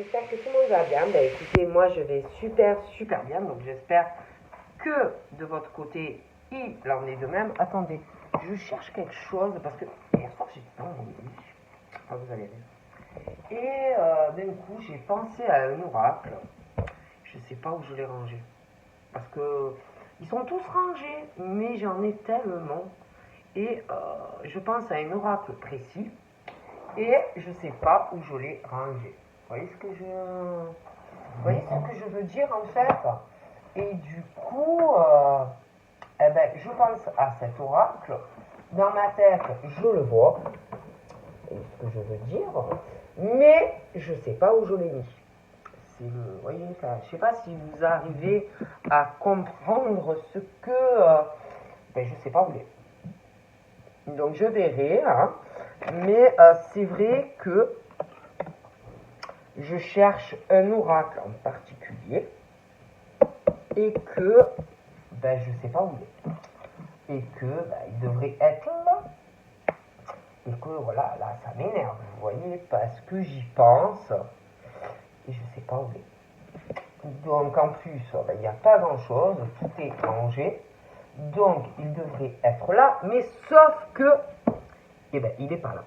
j'espère que tout le monde va bien. Ben, écoutez, moi je vais super bien, donc j'espère que de votre côté, il en est de même. Attendez, je cherche quelque chose parce que hier soir j'étais dans mon lit. Ah, vous allez rire. Et d'un coup, j'ai pensé à un oracle. Je sais pas où je l'ai rangé. Parce que ils sont tous rangés, mais j'en ai tellement. Et je pense à un oracle précis. Et je ne sais pas où je l'ai rangé. Vous voyez ce que je veux dire en fait? Et du coup, je pense à cet oracle. Dans ma tête, je le vois. Et ce que je veux dire. Mais je ne sais pas où je l'ai mis. Vous voyez, je ne sais pas si vous arrivez à comprendre ce que... je ne sais pas où il est. Donc je verrai, hein. Mais c'est vrai que je cherche un oracle en particulier et que je ne sais pas où il est. Et que il devrait être là. Et que voilà, là ça m'énerve, vous voyez, parce que j'y pense et je ne sais pas où il est. Donc en plus, il n'y a pas grand chose, tout est rangé. Donc il devrait être là, mais sauf que il n'est pas là.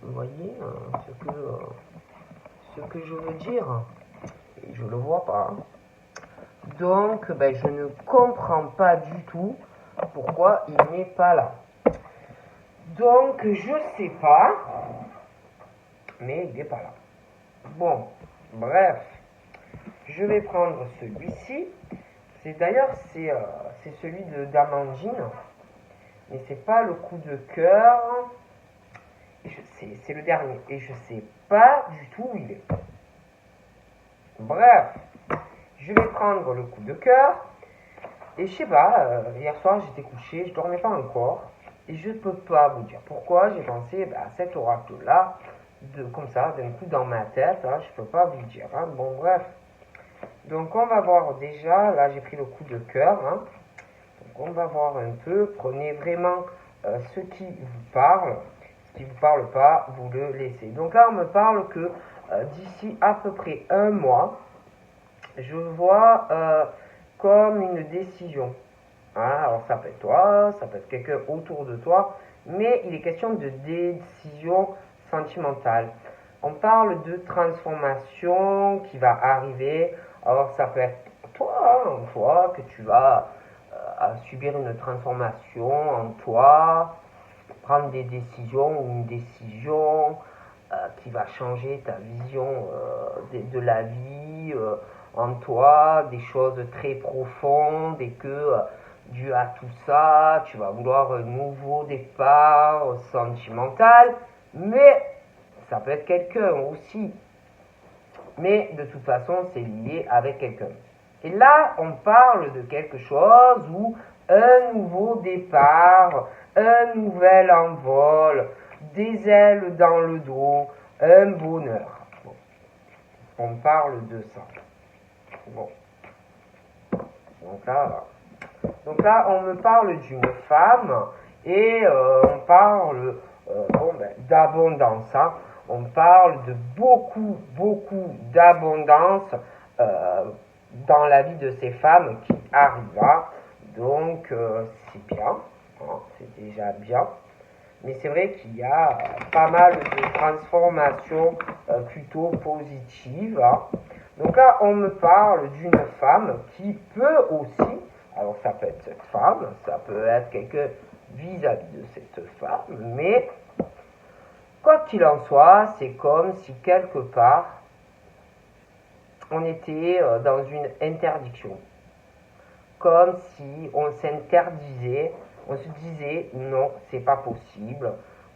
Vous voyez ce que je veux dire? Et je ne le vois pas. Donc, je ne comprends pas du tout pourquoi il n'est pas là. Donc, je sais pas, mais il n'est pas là. Bon, bref, je vais prendre celui-ci. C'est celui d'Amandine, mais c'est pas le coup de cœur. C'est le dernier, et je sais pas du tout où il est. Bref, je vais prendre le coup de cœur. Et je sais pas, hier soir j'étais couché, je dormais pas encore. Et je ne peux pas vous dire pourquoi j'ai pensé à cet oracle-là, comme ça, d'un coup dans ma tête. Hein, je ne peux pas vous dire. Hein. Bon, bref. Donc on va voir déjà, là j'ai pris le coup de cœur. Hein. Donc on va voir un peu. Prenez vraiment ce qui vous parle. Ce qui ne vous parle pas, vous le laissez. Donc là on me parle que d'ici à peu près un mois, je vois comme une décision. Hein, alors ça peut être toi, ça peut être quelqu'un autour de toi, mais il est question de décision sentimentale. On parle de transformation qui va arriver. Alors ça peut être toi, hein, toi, que tu vas subir une transformation en toi, prendre des décisions ou une décision qui va changer ta vision de la vie en toi, des choses très profondes et que dû à tout ça, tu vas vouloir un nouveau départ sentimental, mais ça peut être quelqu'un aussi. Mais de toute façon, c'est lié avec quelqu'un. Et là, on parle de quelque chose où un nouveau départ, un nouvel envol, des ailes dans le dos, un bonheur. Bon. On parle de ça. Bon. Donc là, on me parle d'une femme et on parle d'abondance. Hein. On parle de beaucoup d'abondance dans la vie de ces femmes qui arrivent. Donc, c'est bien, hein, c'est déjà bien. Mais c'est vrai qu'il y a pas mal de transformations plutôt positives. Hein. Donc là, on me parle d'une femme qui peut aussi, alors ça peut être cette femme, ça peut être quelqu'un vis-à-vis de cette femme, mais quoi qu'il en soit, c'est comme si quelque part, on était dans une interdiction. Comme si on s'interdisait, on se disait non, c'est pas possible,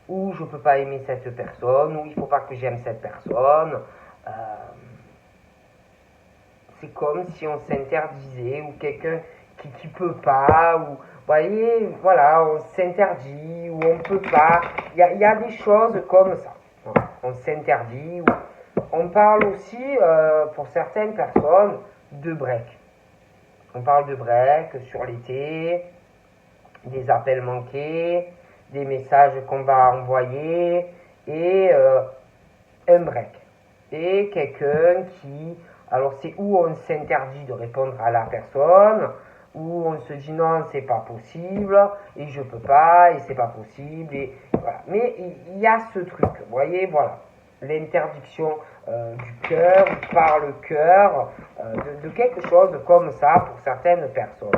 ou je peux pas aimer cette personne, ou il faut pas que j'aime cette personne. C'est comme si on s'interdisait, ou quelqu'un qui peut pas, ou vous voyez, voilà, on s'interdit, ou on peut pas. Il y a des choses comme ça. On s'interdit, ou on parle aussi, pour certaines personnes, de break. On parle de break sur l'été, des appels manqués, des messages qu'on va envoyer et un break. et quelqu'un qui, alors c'est où on s'interdit de répondre à la personne, où on se dit non, c'est pas possible, et je peux pas, et c'est pas possible, et voilà. Mais il y a ce truc, vous voyez, voilà, l'interdiction du cœur, par le cœur, de quelque chose comme ça pour certaines personnes.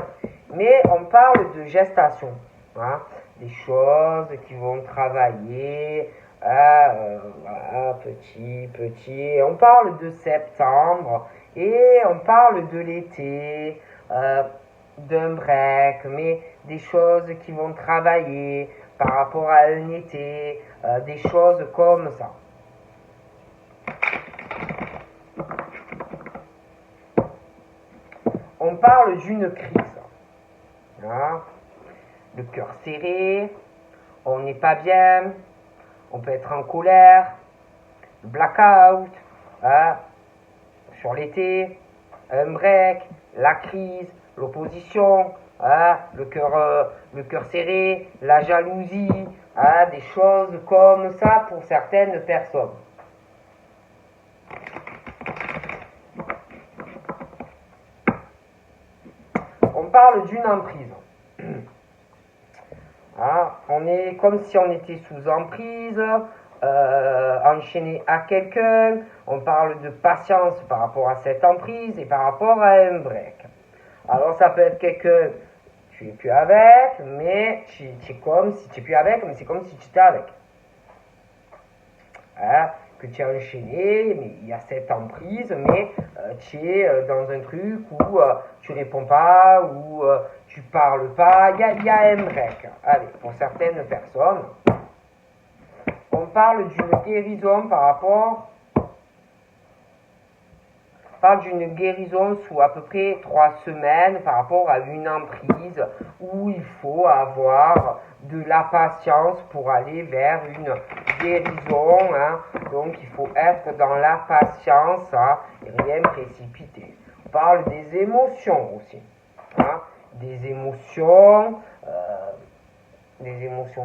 Mais on parle de gestation, hein, des choses qui vont travailler, voilà, petit. On parle de septembre et on parle de l'été, d'un break, mais des choses qui vont travailler par rapport à un été, des choses comme ça. On parle d'une crise. Hein, le cœur serré, on n'est pas bien, on peut être en colère, le blackout, hein, sur l'été, un break, la crise, l'opposition, hein, le cœur serré, la jalousie, hein, des choses comme ça pour certaines personnes. On parle d'une emprise. Hein, on est comme si on était sous emprise, enchaîné à quelqu'un. On parle de patience par rapport à cette emprise et par rapport à un break. Alors ça peut être quelqu'un, tu es plus avec, mais tu es comme si tu es plus avec, mais c'est comme si tu étais avec. Hein, que tu as enchaîné, mais il y a cette emprise, mais tu es dans un truc où tu réponds pas, où tu parles pas, il y a un break. Allez, pour certaines personnes, on parle d'une guérison d'une guérison sous à peu près 3 semaines par rapport à une emprise où il faut avoir de la patience pour aller vers une guérison. Hein. Donc il faut être dans la patience, hein, et rien précipiter. On parle des émotions aussi. Hein. Des émotions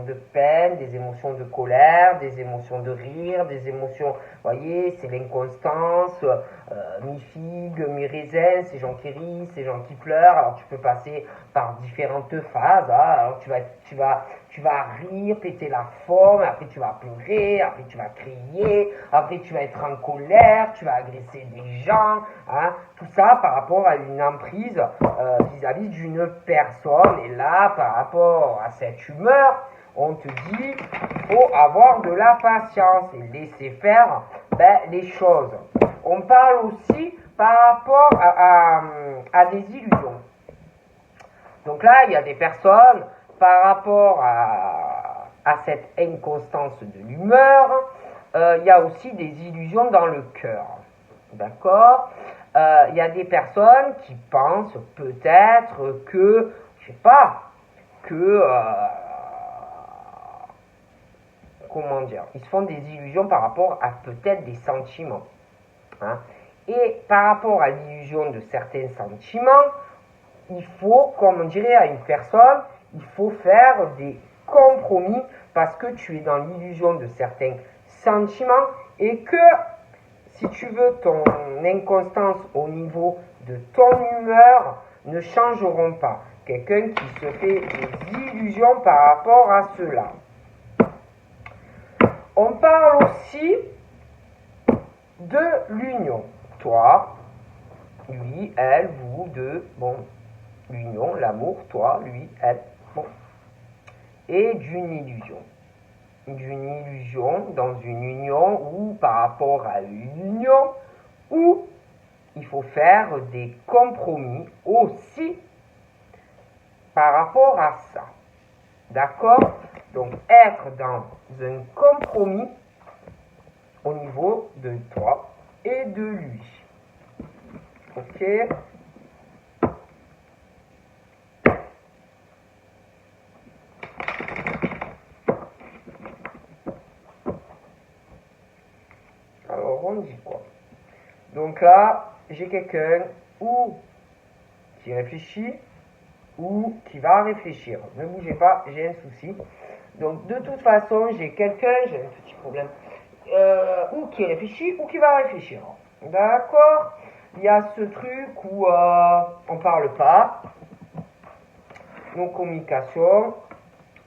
de peine, des émotions de colère, des émotions de rire, des émotions, vous voyez, c'est l'inconstance, mi-figue, mi-raisin, ces gens qui rient, ces gens qui pleurent. Alors tu peux passer par différentes phases, hein. Alors tu vas rire, péter la forme, après tu vas pleurer, après tu vas crier, après tu vas être en colère, tu vas agresser des gens, hein. Tout ça par rapport à une emprise vis-à-vis d'une personne. Et là, par rapport à cette humeur, on te dit qu'il faut avoir de la patience et laisser faire les choses. On parle aussi par rapport à des illusions. Donc là, il y a des personnes, par rapport à cette inconstance de l'humeur, il y a aussi des illusions dans le cœur. D'accord? Il y a des personnes qui pensent peut-être que, je sais pas, que, comment dire, ils se font des illusions par rapport à peut-être des sentiments. Hein? Et par rapport à l'illusion de certains sentiments, il faut, comme on dirait à une personne, il faut faire des compromis parce que tu es dans l'illusion de certains sentiments et que si tu veux, ton inconstance au niveau de ton humeur ne changeront pas. Quelqu'un qui se fait des illusions par rapport à cela. On parle aussi de l'union. Toi, lui, elle, vous, deux, bon, l'union, l'amour, toi, lui, elle, bon. Et d'une illusion. D'une illusion dans une union ou par rapport à une union où il faut faire des compromis aussi par rapport à ça. D'accord? Donc être dans un compromis au niveau de toi et de lui. Ok? Alors on dit quoi? Donc là, j'ai quelqu'un ou qui réfléchit ou qui va réfléchir. Ne bougez pas, j'ai un souci. Donc de toute façon, j'ai quelqu'un, j'ai un petit problème. ou qui réfléchit ou qui va réfléchir. D'accord? Il y a ce truc où on parle pas, nos communications,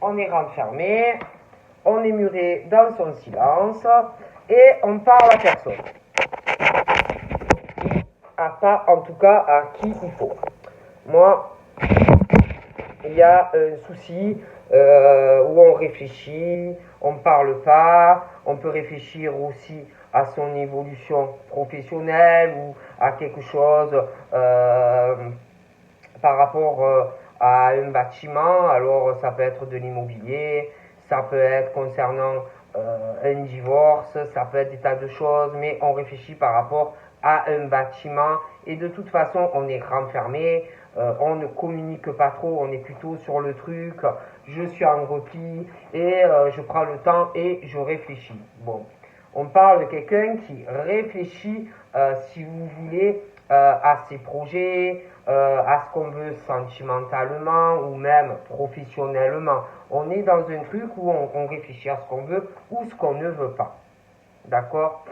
on est renfermé, on est muré dans son silence et on parle à personne. Pas en tout cas à qui il faut. Moi, il y a un souci où on réfléchit, on ne parle pas, on peut réfléchir aussi à son évolution professionnelle ou à quelque chose par rapport à un bâtiment. Alors ça peut être de l'immobilier, ça peut être concernant un divorce, ça peut être des tas de choses, mais on réfléchit par rapport à un bâtiment et de toute façon on est renfermé, on ne communique pas trop, on est plutôt sur le truc, je suis en repli et je prends le temps et je réfléchis. Bon, on parle de quelqu'un qui réfléchit, si vous voulez, à ses projets, à ce qu'on veut sentimentalement ou même professionnellement. On est dans un truc où on réfléchit à ce qu'on veut ou ce qu'on ne veut pas. D'accord?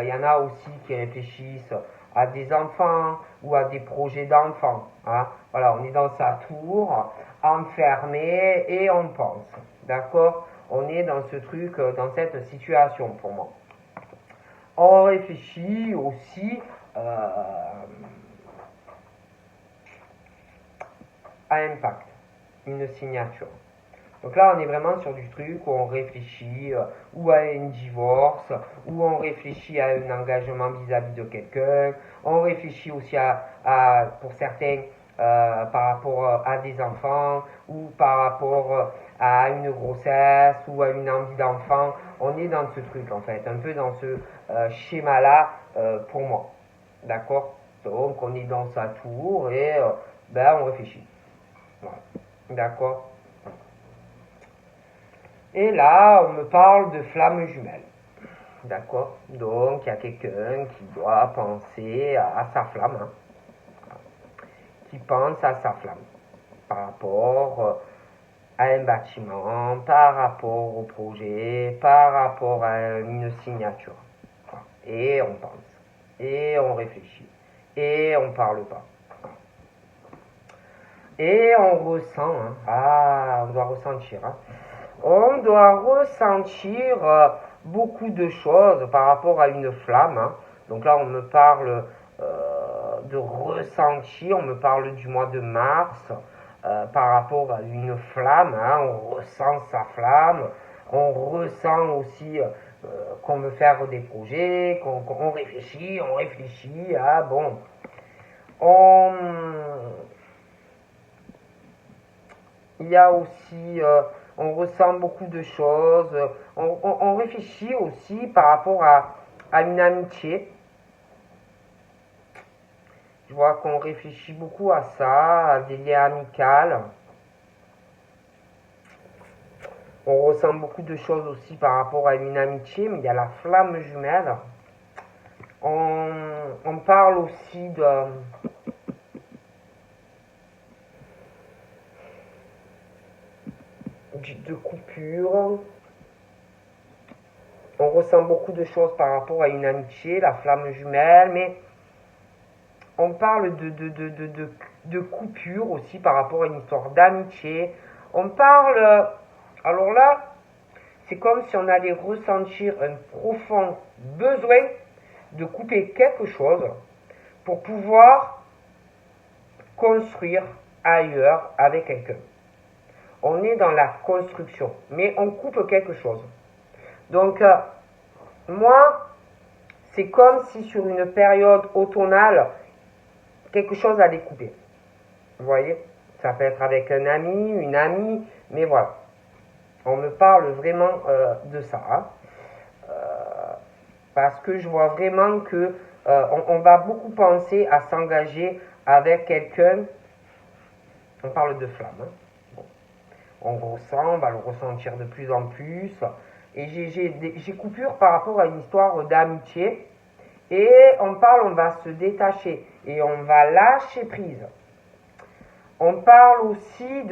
Il y en a aussi qui réfléchissent à des enfants ou à des projets d'enfants. Hein? Voilà, on est dans sa tour, enfermé et on pense. D'accord? On est dans ce truc, dans cette situation pour moi. On réfléchit aussi à impact, une signature. Donc là, on est vraiment sur du truc où on réfléchit ou à un divorce, ou on réfléchit à un engagement vis-à-vis de quelqu'un, on réfléchit aussi pour certains, par rapport à des enfants, ou par rapport à une grossesse, ou à une envie d'enfant. On est dans ce truc, en fait, un peu dans ce schéma-là pour moi. D'accord? Donc, on est dans sa tour et on réfléchit. Voilà. D'accord? Et là, on me parle de flamme jumelle. D'accord? Donc, il y a quelqu'un qui doit penser à sa flamme. Hein, qui pense à sa flamme. Par rapport à un bâtiment, par rapport au projet, par rapport à une signature. Et on pense. Et on réfléchit. Et on parle pas. Et on ressent. Hein, on doit ressentir. Hein. On doit ressentir beaucoup de choses par rapport à une flamme. Hein. Donc là, on me parle de ressenti, on me parle du mois de mars par rapport à une flamme. Hein. On ressent sa flamme, on ressent aussi qu'on veut faire des projets, qu'on réfléchit, ah bon. Il y a aussi, on ressent beaucoup de choses, on réfléchit aussi par rapport à une amitié. Je vois qu'on réfléchit beaucoup à ça, à des liens amicaux. On ressent beaucoup de choses aussi par rapport à une amitié, mais il y a la flamme jumelle. On parle aussi de coupure. On ressent beaucoup de choses par rapport à une amitié, la flamme jumelle, mais on parle de coupure aussi par rapport à une histoire d'amitié. On parle, alors là, c'est comme si on allait ressentir un profond besoin de couper quelque chose pour pouvoir construire ailleurs avec quelqu'un. On est dans la construction, mais on coupe quelque chose. Donc, moi, c'est comme si sur une période automnale, quelque chose allait couper. Vous voyez? Ça peut être avec un ami, une amie, mais voilà. On me parle vraiment de ça. Hein. Parce que je vois vraiment que on va beaucoup penser à s'engager avec quelqu'un. On parle de flamme. Hein. Bon. On ressent, on va le ressentir de plus en plus. Et j'ai coupure par rapport à une histoire d'amitié. Et on va se détacher. Et on va lâcher prise. On parle aussi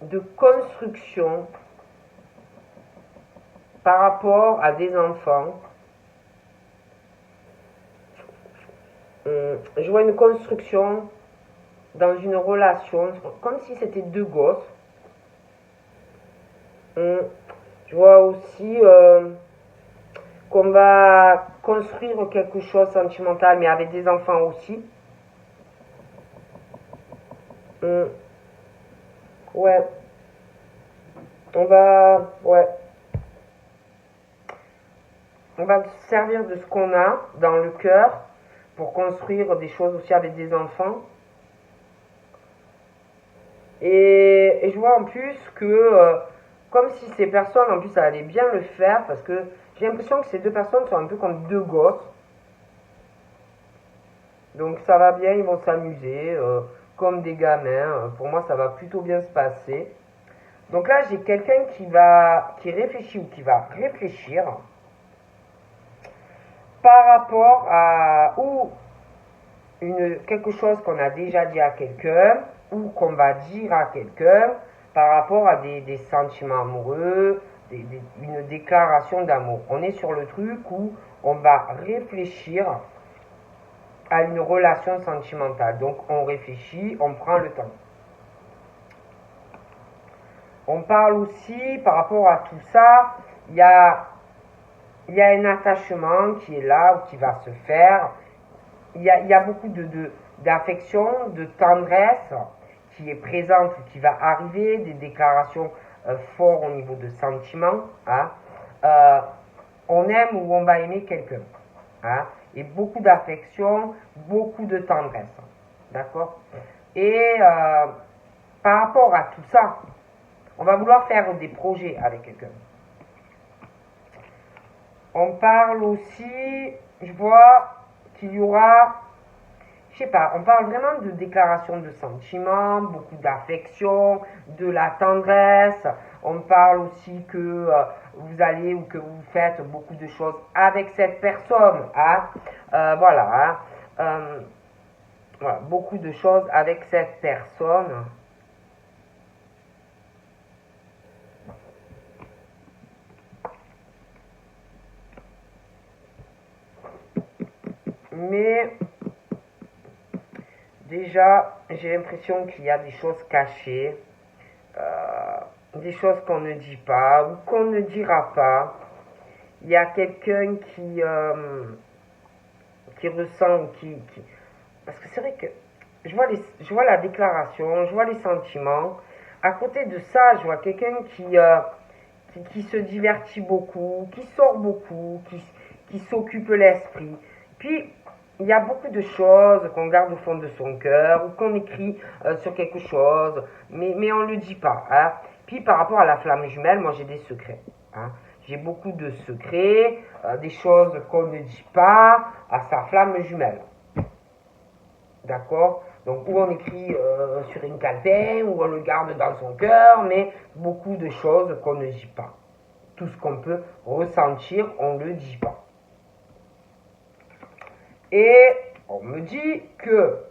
de construction par rapport à des enfants. Je vois une construction dans une relation, comme si c'était deux gosses. Je vois aussi qu'on va construire quelque chose de sentimental, mais avec des enfants aussi. Ouais. Ouais. On va se servir de ce qu'on a dans le cœur pour construire des choses aussi avec des enfants. Et je vois en plus que, comme si ces personnes, en plus, ça allait bien le faire, parce que j'ai l'impression que ces deux personnes sont un peu comme deux gosses. Donc ça va bien, ils vont s'amuser, comme des gamins. Pour moi, ça va plutôt bien se passer. Donc là, j'ai quelqu'un qui réfléchit ou qui va réfléchir par rapport à ou quelque chose qu'on a déjà dit à quelqu'un ou qu'on va dire à quelqu'un par rapport à des sentiments amoureux, une déclaration d'amour. On est sur le truc où on va réfléchir à une relation sentimentale. Donc on réfléchit, on prend le temps. On parle aussi par rapport à tout ça, il y a un attachement qui est là ou qui va se faire. Il y a beaucoup d'affection, de tendresse qui est présente ou qui va arriver, des déclarations fortes au niveau de sentiments. Hein. On aime ou on va aimer quelqu'un. Hein. Et beaucoup d'affection, beaucoup de tendresse. D'accord. Et par rapport à tout ça, on va vouloir faire des projets avec quelqu'un. On parle aussi, je vois qu'il y aura, je sais pas, on parle vraiment de déclaration de sentiments, beaucoup d'affection, de la tendresse. On parle aussi que vous allez ou que vous faites beaucoup de choses avec cette personne. Hein. Voilà, hein. Voilà, beaucoup de choses avec cette personne. Mais déjà, j'ai l'impression qu'il y a des choses cachées, des choses qu'on ne dit pas ou qu'on ne dira pas. Il y a quelqu'un qui ressent, parce que c'est vrai que je vois la déclaration, je vois les sentiments. À côté de ça, je vois quelqu'un qui se divertit beaucoup, qui sort beaucoup, qui s'occupe l'esprit. Puis, il y a beaucoup de choses qu'on garde au fond de son cœur ou qu'on écrit sur quelque chose, mais on ne le dit pas. Hein. Puis, par rapport à la flamme jumelle, moi, j'ai des secrets. Hein. J'ai beaucoup de secrets, des choses qu'on ne dit pas à sa flamme jumelle. D'accord. Donc, où on écrit sur une calepin, où on le garde dans son cœur, mais beaucoup de choses qu'on ne dit pas. Tout ce qu'on peut ressentir, on ne le dit pas. Et on me dit que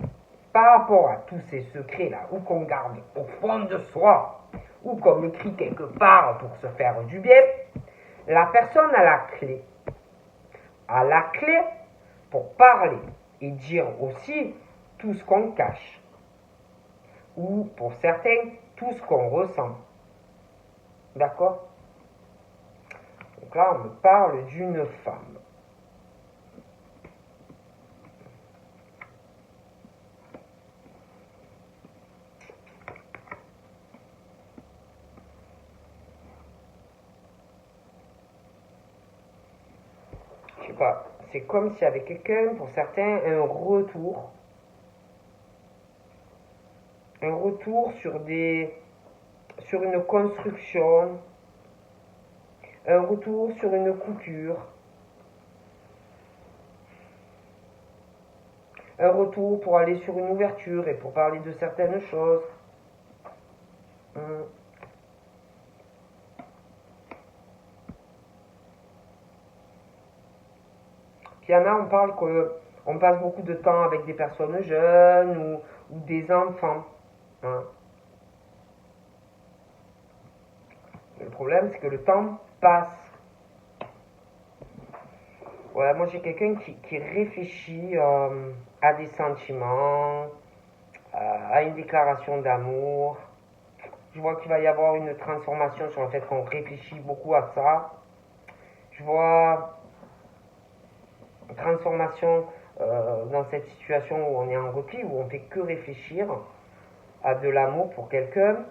par rapport à tous ces secrets-là, ou qu'on garde au fond de soi, ou qu'on écrit quelque part pour se faire du bien, la personne a la clé. A la clé pour parler et dire aussi tout ce qu'on cache. Ou pour certains, tout ce qu'on ressent. D'accord? Donc là, on me parle d'une femme. Je sais pas, c'est comme s'il y avait quelqu'un, pour certains, un retour. Un retour sur une construction. Un retour sur une coupure. Un retour pour aller sur une ouverture et pour parler de certaines choses. Puis il y en a, on parle qu'on passe beaucoup de temps avec des personnes jeunes ou des enfants. Hein. problème, c'est que le temps passe. Ouais, moi j'ai quelqu'un qui réfléchit à des sentiments, à une déclaration d'amour. Je vois qu'il va y avoir une transformation sur le fait qu'on réfléchit beaucoup à ça. Je vois une transformation dans cette situation où on est en repli, où on fait que réfléchir à de l'amour pour quelqu'un,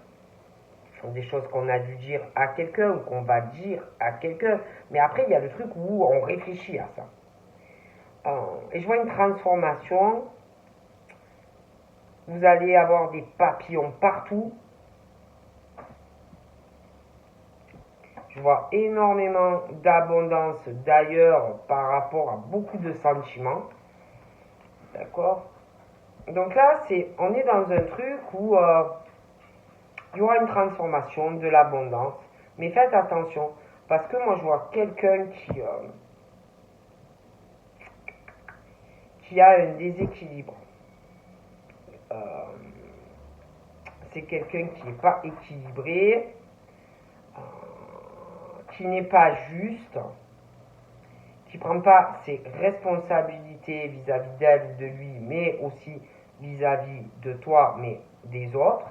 des choses qu'on a dû dire à quelqu'un ou qu'on va dire à quelqu'un. Mais après, il y a le truc où on réfléchit à ça. Et je vois une transformation. Vous allez avoir des papillons partout. Je vois énormément d'abondance d'ailleurs par rapport à beaucoup de sentiments. D'accord? Donc là, on est dans un truc où il y aura une transformation, de l'abondance. Mais faites attention, parce que moi je vois quelqu'un qui a un déséquilibre. C'est quelqu'un qui n'est pas équilibré, qui n'est pas juste, qui ne prend pas ses responsabilités vis-à-vis d'elle ou de lui, mais aussi vis-à-vis de toi, mais des autres.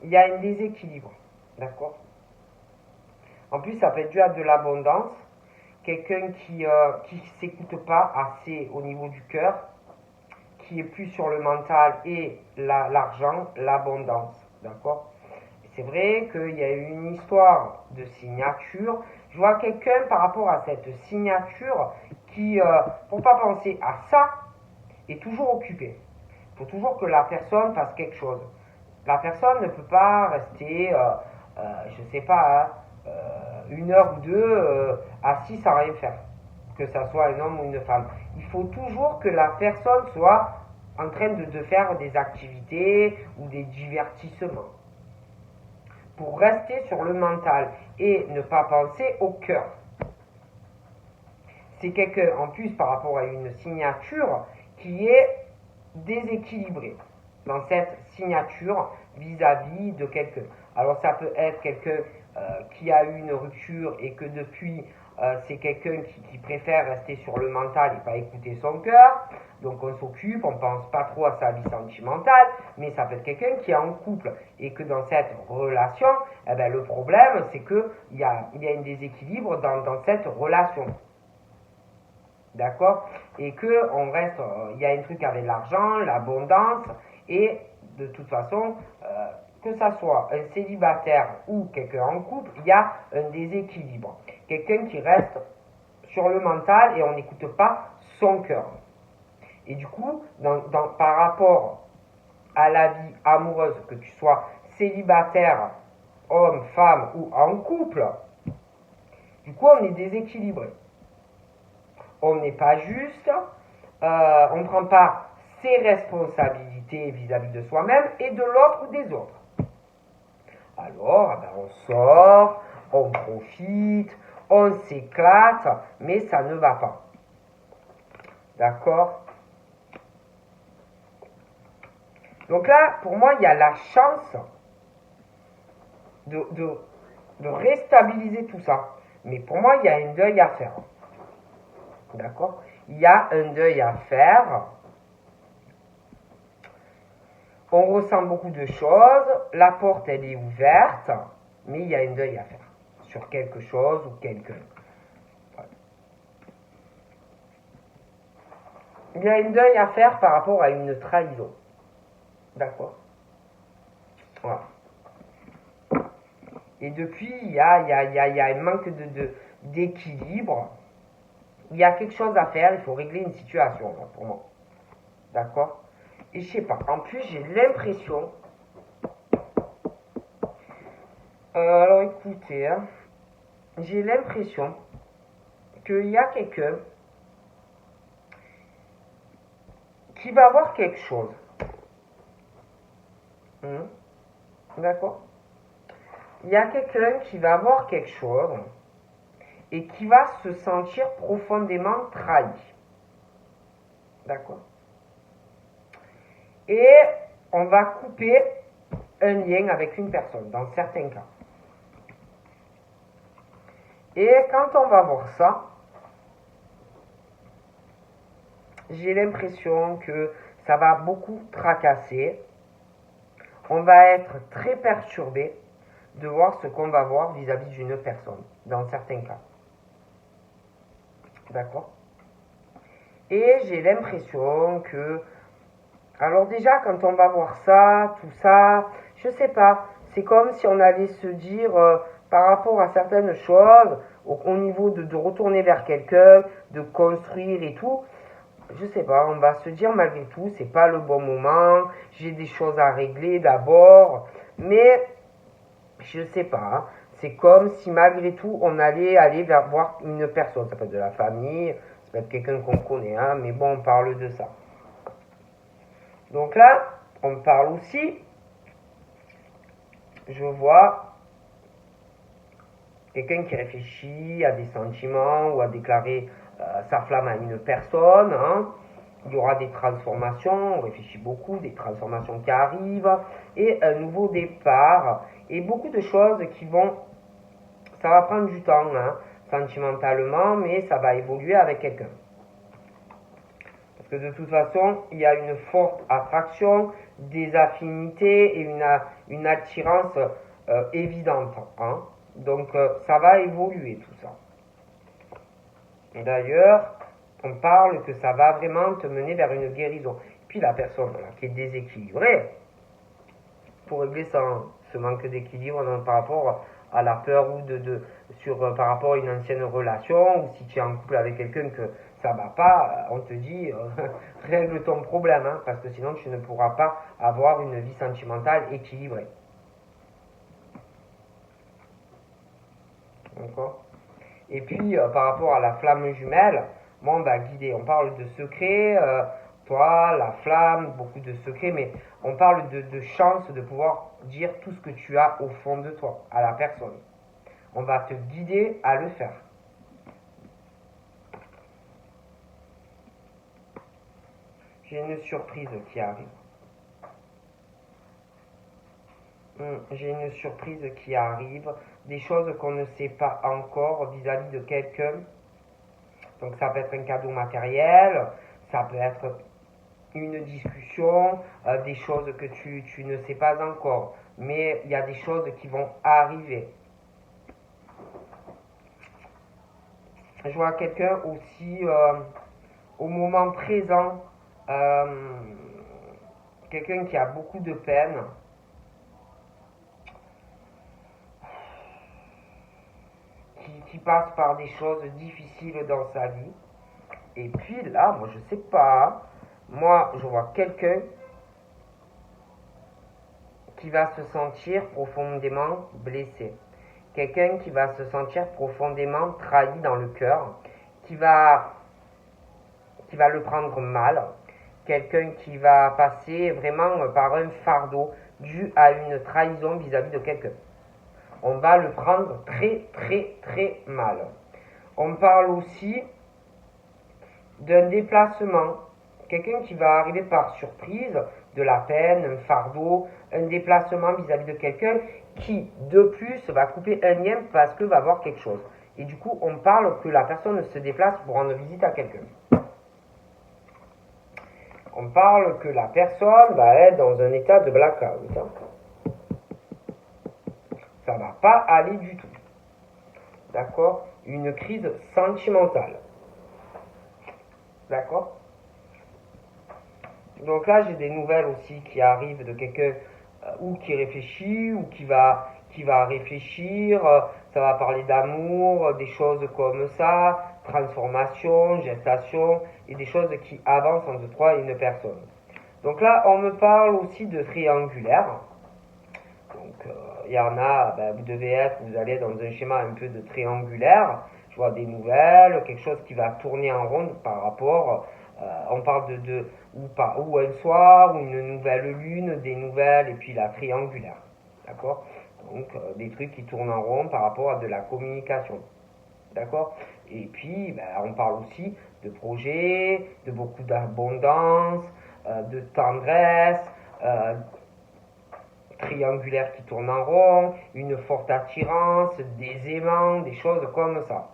Il y a un déséquilibre, d'accord? En plus, ça peut être dû à de l'abondance. Quelqu'un qui s'écoute pas assez au niveau du cœur, qui est plus sur le mental et l'argent, l'abondance, d'accord? C'est vrai qu'il y a eu une histoire de signature. Je vois quelqu'un par rapport à cette signature qui, pour pas penser à ça, est toujours occupé. Il faut toujours que la personne fasse quelque chose. La personne ne peut pas rester, je sais pas, une heure ou deux assis sans rien faire. Que ça soit un homme ou une femme. Il faut toujours que la personne soit en train de faire des activités ou des divertissements. Pour rester sur le mental et ne pas penser au cœur. C'est quelqu'un, en plus, par rapport à une signature, qui est déséquilibré dans cette signature vis-à-vis de quelqu'un. Alors ça peut être quelqu'un qui a eu une rupture et que depuis c'est quelqu'un qui préfère rester sur le mental et pas écouter son cœur. Donc on s'occupe, on pense pas trop à sa vie sentimentale, mais ça peut être quelqu'un qui est en couple et que dans cette relation, eh ben, le problème c'est qu'il y a un déséquilibre dans cette relation. D'accord? Et que on reste, il y a un truc avec l'argent, l'abondance, et de toute façon, que ça soit un célibataire ou quelqu'un en couple, il y a un déséquilibre. Quelqu'un qui reste sur le mental et on n'écoute pas son cœur. Et du coup, par rapport à la vie amoureuse, que tu sois célibataire, homme, femme ou en couple, du coup on est déséquilibré. On n'est pas juste, on ne prend pas ses responsabilités vis-à-vis de soi-même et de l'autre ou des autres. Alors, on sort, on profite, on s'éclate, mais ça ne va pas. D'accord? Donc là, pour moi, il y a la chance de réstabiliser tout ça. Mais pour moi, il y a un deuil à faire. D'accord? Il y a un deuil à faire. On ressent beaucoup de choses. La porte, elle est ouverte. Mais il y a un deuil à faire. Sur quelque chose ou quelqu'un. Voilà. Il y a un deuil à faire par rapport à une trahison. D'accord? Voilà. Et depuis, il y a un manque d'équilibre. Il y a quelque chose à faire, il faut régler une situation, là, pour moi. D'accord? Et je sais pas, en plus, j'ai l'impression... alors écoutez, hein, j'ai l'impression qu'il y a quelqu'un qui va voir quelque chose. D'accord? Il y a quelqu'un qui va voir quelque chose et qui va se sentir profondément trahi. D'accord? Et on va couper un lien avec une personne, dans certains cas. Et quand on va voir ça, j'ai l'impression que ça va beaucoup tracasser. On va être très perturbé de voir ce qu'on va voir vis-à-vis d'une personne, dans certains cas. D'accord? Et j'ai l'impression que... Alors déjà, quand on va voir ça, tout ça, je sais pas, c'est comme si on allait se dire, par rapport à certaines choses, au niveau de retourner vers quelqu'un, de construire et tout, je sais pas, on va se dire malgré tout, c'est pas le bon moment, j'ai des choses à régler d'abord, mais je sais pas, hein, c'est comme si malgré tout on allait aller vers voir une personne, ça peut être de la famille, ça peut être quelqu'un qu'on connaît, hein, mais bon, on parle de ça. Donc là, on parle aussi, je vois quelqu'un qui réfléchit à des sentiments ou à déclarer sa flamme à une personne, hein. Il y aura des transformations, on réfléchit beaucoup, des transformations qui arrivent, et un nouveau départ, et beaucoup de choses qui vont, ça va prendre du temps, hein, sentimentalement, mais ça va évoluer avec quelqu'un. Parce que de toute façon, il y a une forte attraction, des affinités et une attirance évidente, hein. Donc ça va évoluer tout ça. D'ailleurs, on parle que ça va vraiment te mener vers une guérison. Puis la personne là, qui est déséquilibrée, pour régler ce manque d'équilibre par rapport à la peur ou par rapport à une ancienne relation, ou si tu es en couple avec quelqu'un que ça va pas, on te dit règle ton problème, hein, parce que sinon tu ne pourras pas avoir une vie sentimentale équilibrée. D'accord? Et puis par rapport à la flamme jumelle, moi on va guider, on parle de secrets, toi, la flamme, beaucoup de secrets, mais on parle de chance de pouvoir dire tout ce que tu as au fond de toi, à la personne. On va te guider à le faire. J'ai une surprise qui arrive. J'ai une surprise qui arrive, des choses qu'on ne sait pas encore vis-à-vis de quelqu'un. Donc ça peut être un cadeau matériel, ça peut être une discussion, des choses que tu ne sais pas encore. Mais il y a des choses qui vont arriver. Je vois quelqu'un aussi au moment présent, quelqu'un qui a beaucoup de peine, qui passe par des choses difficiles dans sa vie. Et puis là, moi je sais pas, moi je vois quelqu'un qui va se sentir profondément blessé. Quelqu'un qui va se sentir profondément trahi dans le cœur, qui va le prendre mal, quelqu'un qui va passer vraiment par un fardeau dû à une trahison vis-à-vis de quelqu'un. On va le prendre très très très mal. On parle aussi d'un déplacement, quelqu'un qui va arriver par surprise, de la peine, un fardeau, un déplacement vis-à-vis de quelqu'un qui, de plus, va couper un lien parce que va voir quelque chose. Et du coup, on parle que la personne se déplace pour rendre visite à quelqu'un. On parle que la personne va être dans un état de blackout. Ça ne va pas aller du tout. D'accord? Une crise sentimentale. D'accord? Donc là, j'ai des nouvelles aussi qui arrivent de quelqu'un ou qui réfléchit ou qui va réfléchir. Ça va parler d'amour, des choses comme ça, transformation, gestation et des choses qui avancent entre toi et une personne. Donc là, on me parle aussi de triangulaire. Donc il y en a, vous devez être, vous allez dans un schéma un peu de triangulaire. Je vois des nouvelles, quelque chose qui va tourner en rond par rapport, on parle ou un soir, ou une nouvelle lune, des nouvelles, et puis la triangulaire. D'accord? Donc des trucs qui tournent en rond par rapport à de la communication. D'accord? Et puis, on parle aussi de projets, de beaucoup d'abondance, de tendresse, triangulaire qui tourne en rond, une forte attirance, des aimants, des choses comme ça.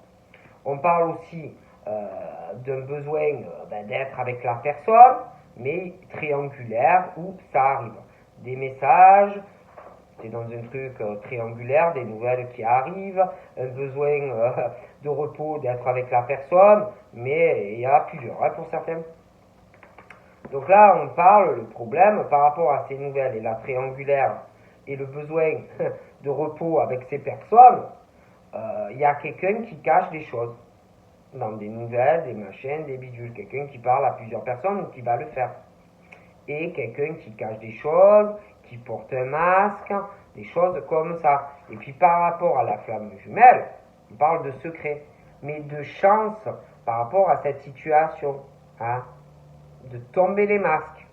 On parle aussi d'un besoin d'être avec la personne, mais triangulaire, où ça arrive. Des messages, c'est dans un truc triangulaire, des nouvelles qui arrivent, un besoin de repos, d'être avec la personne, mais il y en a plusieurs pour certains. Donc là, on parle, le problème par rapport à ces nouvelles et la triangulaire et le besoin de repos avec ces personnes, il y a quelqu'un qui cache des choses dans des nouvelles, des machines, des bidules, quelqu'un qui parle à plusieurs personnes ou qui va le faire. Et quelqu'un qui cache des choses, qui porte un masque, des choses comme ça. Et puis par rapport à la flamme jumelle, on parle de secret, mais de chance par rapport à cette situation, hein, de tomber les masques.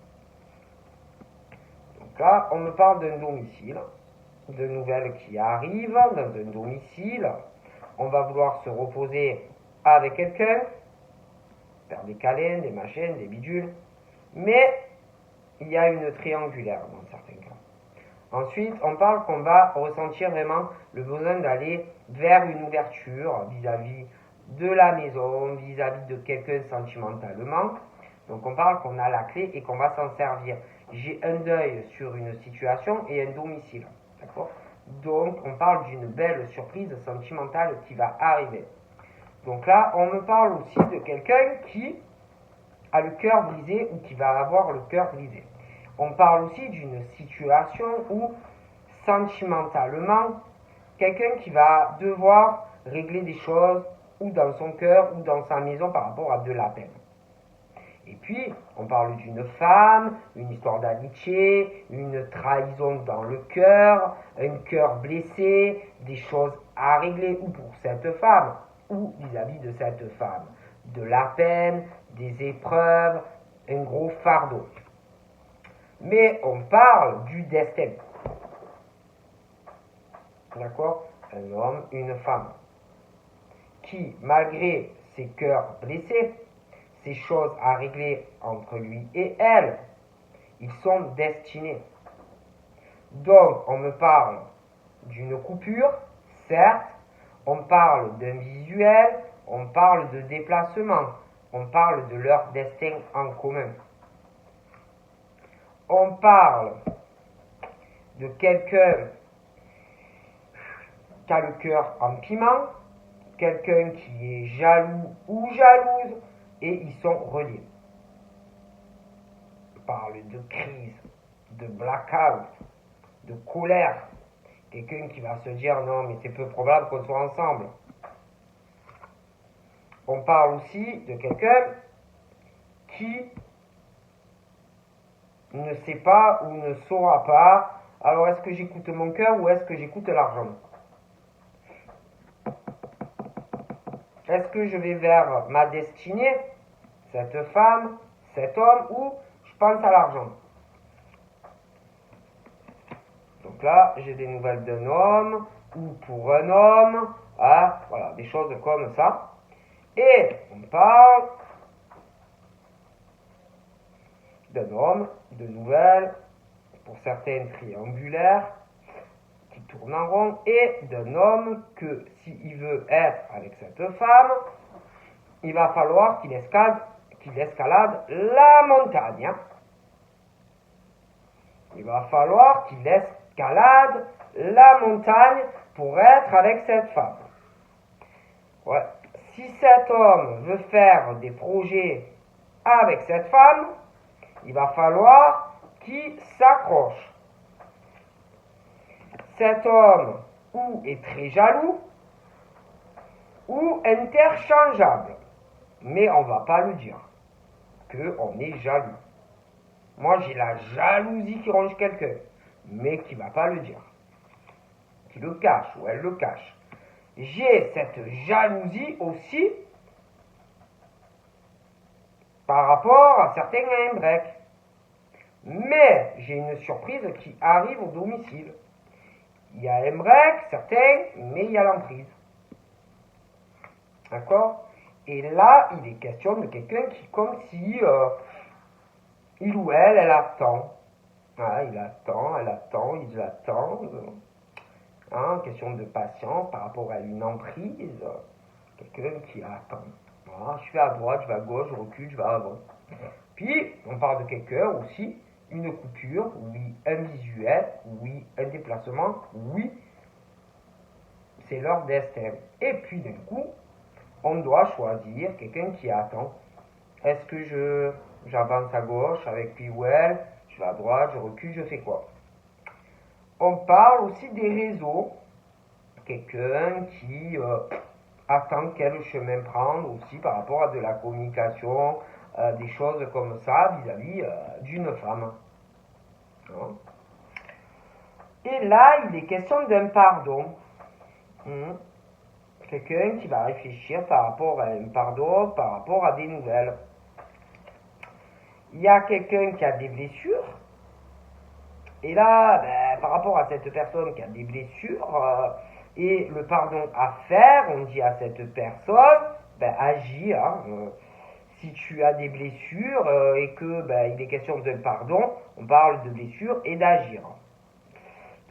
Donc là, on me parle d'un domicile, de nouvelles qui arrivent dans un domicile. On va vouloir se reposer avec quelqu'un, faire des câlins, des machines, des bidules, mais il y a une triangulaire dans certains cas. Ensuite, on parle qu'on va ressentir vraiment le besoin d'aller vers une ouverture vis-à-vis de la maison, vis-à-vis de quelqu'un sentimentalement. Donc on parle qu'on a la clé et qu'on va s'en servir. J'ai un deuil sur une situation et un domicile. D'accord ? Donc on parle d'une belle surprise sentimentale qui va arriver. Donc là, on me parle aussi de quelqu'un qui a le cœur brisé ou qui va avoir le cœur brisé. On parle aussi d'une situation où, sentimentalement, quelqu'un qui va devoir régler des choses ou dans son cœur ou dans sa maison par rapport à de la peine. Et puis, on parle d'une femme, une histoire d'amitié, une trahison dans le cœur, un cœur blessé, des choses à régler ou pour cette femme ou vis-à-vis de cette femme. De la peine, des épreuves, un gros fardeau. Mais on parle du destin. D'accord ? Un homme, une femme. Qui, malgré ses cœurs blessés, ces choses à régler entre lui et elle, ils sont destinés. Donc, on me parle d'une coupure, certes, on parle d'un visuel, on parle de déplacement, on parle de leur destin en commun. On parle de quelqu'un qui a le cœur en piment, quelqu'un qui est jaloux ou jalouse, et ils sont reliés. On parle de crise, de blackout, de colère. Quelqu'un qui va se dire non mais c'est peu probable qu'on soit ensemble. On parle aussi de quelqu'un qui ne sait pas ou ne saura pas, alors est-ce que j'écoute mon cœur ou est-ce que j'écoute l'argent? Est-ce que je vais vers ma destinée, cette femme, cet homme, ou je pense à l'argent? Donc là, j'ai des nouvelles d'un homme, ou pour un homme, voilà, des choses comme ça. Et on parle d'un homme, de nouvelles, pour certaines triangulaires, qui tournent en rond, et d'un homme que s'il veut être avec cette femme, il va falloir qu'il escalade la montagne. Il va falloir qu'il escalade la montagne pour être avec cette femme. Ouais. Si cet homme veut faire des projets avec cette femme, il va falloir qu'il s'accroche. Cet homme ou est très jaloux ou interchangeable. Mais on ne va pas le dire qu'on est jaloux. Moi, j'ai la jalousie qui ronge quelqu'un, mais qui ne va pas le dire. Qui le cache ou elle le cache. J'ai cette jalousie aussi par rapport à certains break. Mais j'ai une surprise qui arrive au domicile. Il y a un break, certains, mais il y a l'emprise. D'accord? Et là, il est question de quelqu'un qui, comme si il ou elle attend. Ah, il attend, elle attend, ils attendent. Hein, question de patience par rapport à une emprise. Quelqu'un qui attend. Voilà, je vais à droite, je vais à gauche, je recule, je vais avant. Puis, on parle de quelqu'un aussi, une coupure, oui, un visuel, oui, un déplacement, oui, c'est leur destin. Et puis, d'un coup, on doit choisir quelqu'un qui attend. Est-ce que j'avance à gauche avec lui ou elle, je vais à droite, je recule, je fais quoi? On parle aussi des réseaux. Quelqu'un qui attend quel chemin prendre aussi par rapport à de la communication, des choses comme ça vis-à-vis d'une femme. Hein. Et là, il est question d'un pardon. Quelqu'un qui va réfléchir par rapport à un pardon, par rapport à des nouvelles. Il y a quelqu'un qui a des blessures. Et là, par rapport à cette personne qui a des blessures et le pardon à faire, on dit à cette personne, agis. Hein, si tu as des blessures et que il est question de pardon, on parle de blessures et d'agir.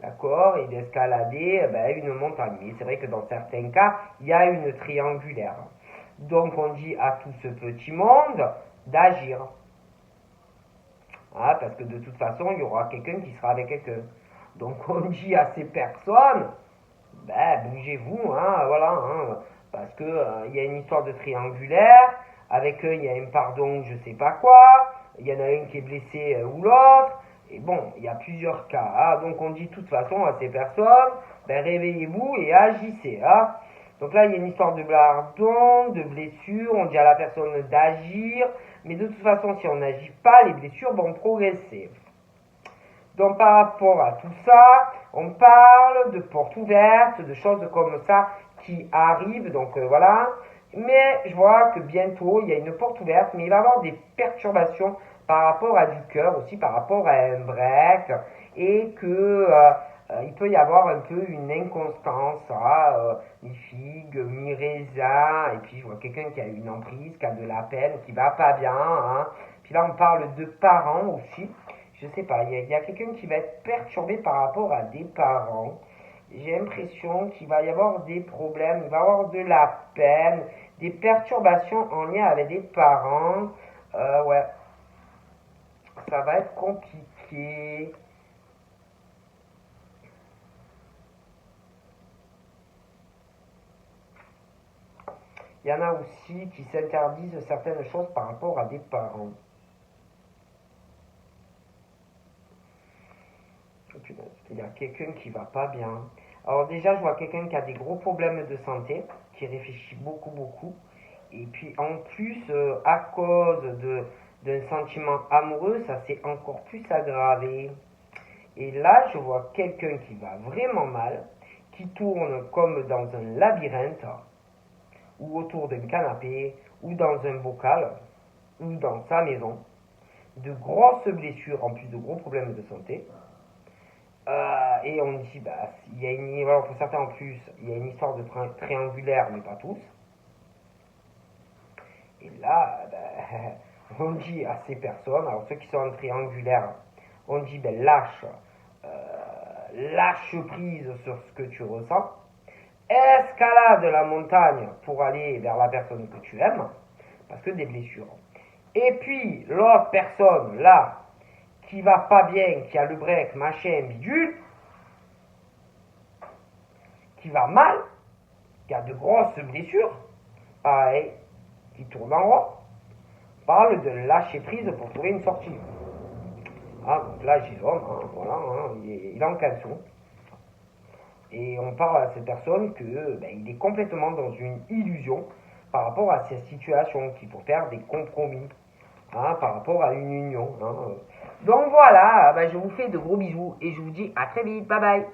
D'accord, et d'escalader une montagne. Et c'est vrai que dans certains cas, il y a une triangulaire. Donc on dit à tout ce petit monde d'agir. Ah, parce que de toute façon, il y aura quelqu'un qui sera avec quelqu'un. Donc on dit à ces personnes, bougez-vous, hein, voilà, hein, parce que il y a une histoire de triangulaire, avec eux il y a un pardon, je sais pas quoi, il y en a un qui est blessé ou l'autre, et bon, il y a plusieurs cas, hein, donc on dit de toute façon à ces personnes, réveillez-vous et agissez, hein. Donc là, il y a une histoire de pardon, de blessure, on dit à la personne d'agir, mais de toute façon, si on n'agit pas, les blessures vont progresser. Donc par rapport à tout ça, on parle de portes ouvertes, de choses comme ça qui arrivent, donc voilà. Mais je vois que bientôt, il y a une porte ouverte, mais il va y avoir des perturbations par rapport à du cœur, aussi par rapport à un break, et que il peut y avoir un peu une inconstance, mi-figue, mi-raisin, et puis je vois quelqu'un qui a une emprise, qui a de la peine, qui va pas bien, hein. Puis là on parle de parents aussi, je sais pas, il y a quelqu'un qui va être perturbé par rapport à des parents. J'ai l'impression qu'il va y avoir des problèmes, il va y avoir de la peine, des perturbations en lien avec des parents. Ouais, ça va être compliqué. Il y en a aussi qui s'interdisent certaines choses par rapport à des parents. Il y a quelqu'un qui va pas bien. Alors déjà, je vois quelqu'un qui a des gros problèmes de santé, qui réfléchit beaucoup. Et puis en plus, à cause d'un sentiment amoureux, ça s'est encore plus aggravé. Et là, je vois quelqu'un qui va vraiment mal, qui tourne comme dans un labyrinthe, ou autour d'un canapé, ou dans un bocal, ou dans sa maison. De grosses blessures, en plus de gros problèmes de santé. Et on dit, il y a une, voilà, pour certains en plus, il y a une histoire de triangulaire, mais pas tous. Et là, on dit à ces personnes, alors ceux qui sont en triangulaire, on dit, lâche prise sur ce que tu ressens, escalade la montagne pour aller vers la personne que tu aimes, parce que des blessures. Et puis, l'autre personne, là, qui va pas bien, qui a le break, machin, bidule, qui va mal, qui a de grosses blessures, pareil, qui tourne en rond, parle de lâcher prise pour trouver une sortie. Ah, donc là, j'ai l'homme, hein, voilà, hein, il est en caleçon. Et on parle à cette personne que il est complètement dans une illusion par rapport à cette situation, qu'il faut faire des compromis hein, par rapport à une union. Hein. Donc voilà, je vous fais de gros bisous et je vous dis à très vite, bye bye.